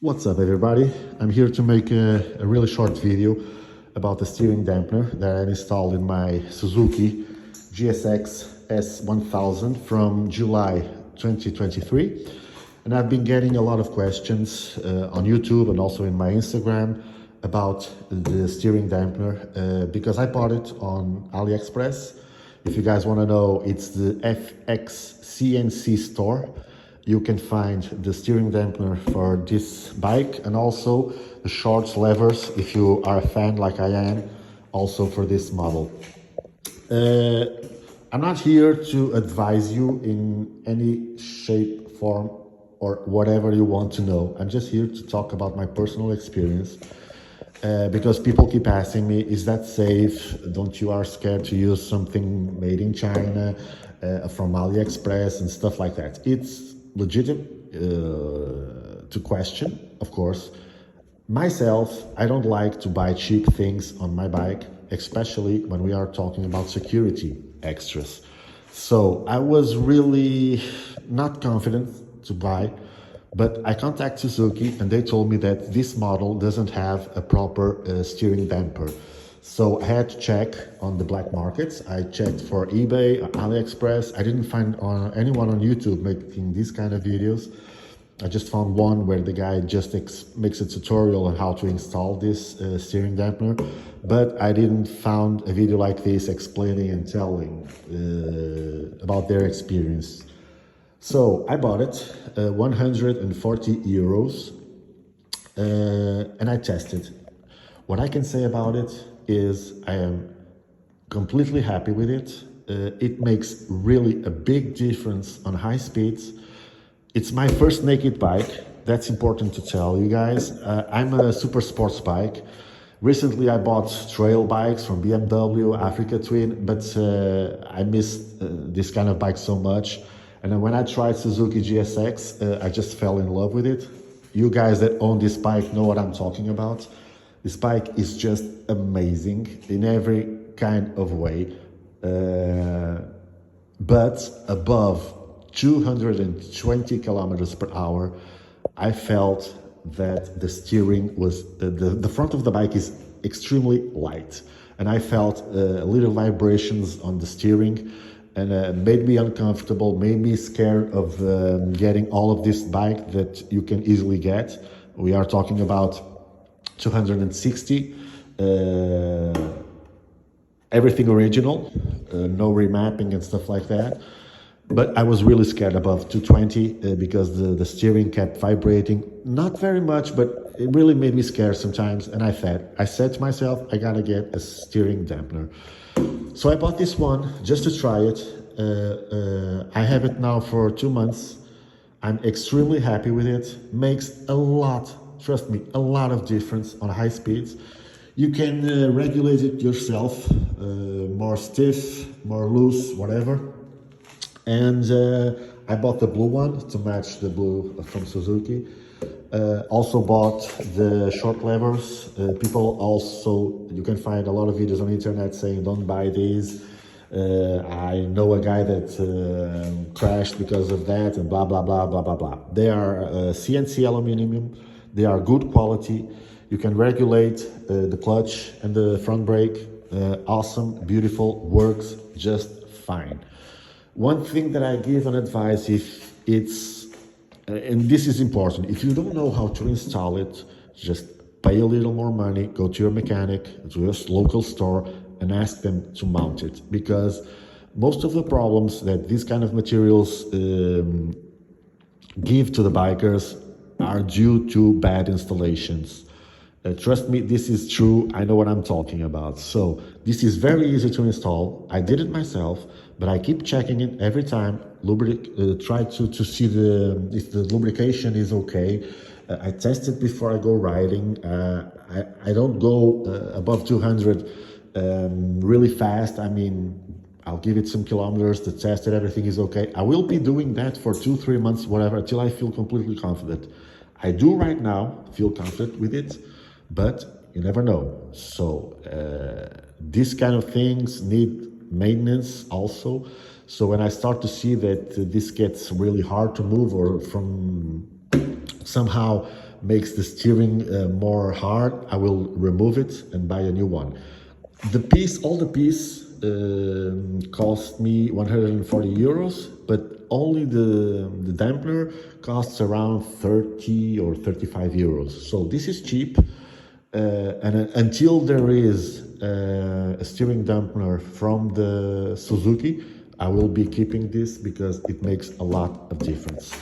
What's up everybody? I'm here to make a really short video about the steering dampener that I installed in my Suzuki GSX S1000 from July 2023. And I've been getting a lot of questions on YouTube and also in my Instagram about the steering dampener because I bought it on AliExpress. If you guys want to know, it's the FX CNC store. You can find the steering dampener for this bike and also the short levers if you are a fan like I am, also for this model. I'm not here to advise you in any shape, form, or whatever you want to know. I'm just here to talk about my personal experience. Because people keep asking me, is that safe? Don't you are scared to use something made in China from AliExpress and stuff like that? It's legitimate to question, of course. Myself, I don't like to buy cheap things on my bike, especially when we are talking about security extras. So I was really not confident to buy, but I contacted Suzuki and they told me that this model doesn't have a proper steering damper. So I had to check on the black markets. I checked for eBay, AliExpress. I didn't find anyone on YouTube making these kind of videos. I just found one where the guy just makes a tutorial on how to install this steering dampener, but I didn't find a video like this explaining and telling about their experience. So I bought it, 140 euros, and I tested. What I can say about it is I am completely happy with it. It makes really a big difference on high speeds. It's my first naked bike. That's important to tell you guys. I'm a super sports bike. Recently, I bought trail bikes from BMW, Africa Twin, but I missed this kind of bike so much. And when I tried Suzuki GSX, I just fell in love with it. You guys that own this bike know what I'm talking about. This bike is just amazing in every kind of way. But above 220 kilometers per hour, I felt that the steering was, the front of the bike is extremely light. And I felt little vibrations on the steering and made me uncomfortable, made me scared of getting all of this bike that you can easily get. We are talking about 260, everything original, no remapping and stuff like that. But I was really scared above 220 because the steering kept vibrating. Not very much, but it really made me scared sometimes. And I said to myself, I gotta get a steering dampener. So I bought this one just to try it. I have it now for 2 months. I'm extremely happy with it. Makes a lot, trust me, a lot of difference on high speeds. You can regulate it yourself, more stiff, more loose, whatever. And I bought the blue one to match the blue from Suzuki. Also bought the short levers. People also, you can find a lot of videos on the internet saying don't buy these. I know a guy that crashed because of that and blah, blah, blah, blah, blah, blah. They are CNC aluminum. They are good quality. You can regulate the clutch and the front brake. Awesome, beautiful, works just fine. One thing that I give an advice, if it's, and this is important, if you don't know how to install it, just pay a little more money, go to your mechanic, to your local store, and ask them to mount it. Because most of the problems that these kind of materials give to the bikers are due to bad installations. Trust me, this is true. I know what I'm talking about. So this is very easy to install. I did it myself, but I keep checking it every time. Try to see if the lubrication is okay. I test it before I go riding. I don't go above 200 really fast. I mean, I'll give it some kilometers to test it. Everything is okay. I will be doing that for 2-3 months, whatever, until I feel completely confident. I do right now feel confident with it, but you never know. So these kind of things need maintenance also. So when I start to see that this gets really hard to move or from somehow makes the steering more hard, I will remove it and buy a new one. All the piece cost me 140 euros, but only the dampener costs around 30 or 35 euros. So this is cheap. And until there is a steering dampener from the Suzuki, I will be keeping this because it makes a lot of difference.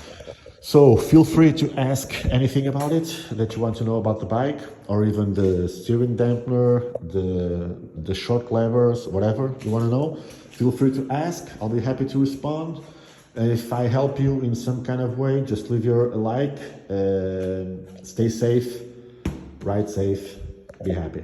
So feel free to ask anything about it that you want to know about the bike, or even the steering dampener, the shock levers, whatever you want to know. Feel free to ask. I'll be happy to respond. If I help you in some kind of way, just leave your like. Stay safe, ride safe, be happy.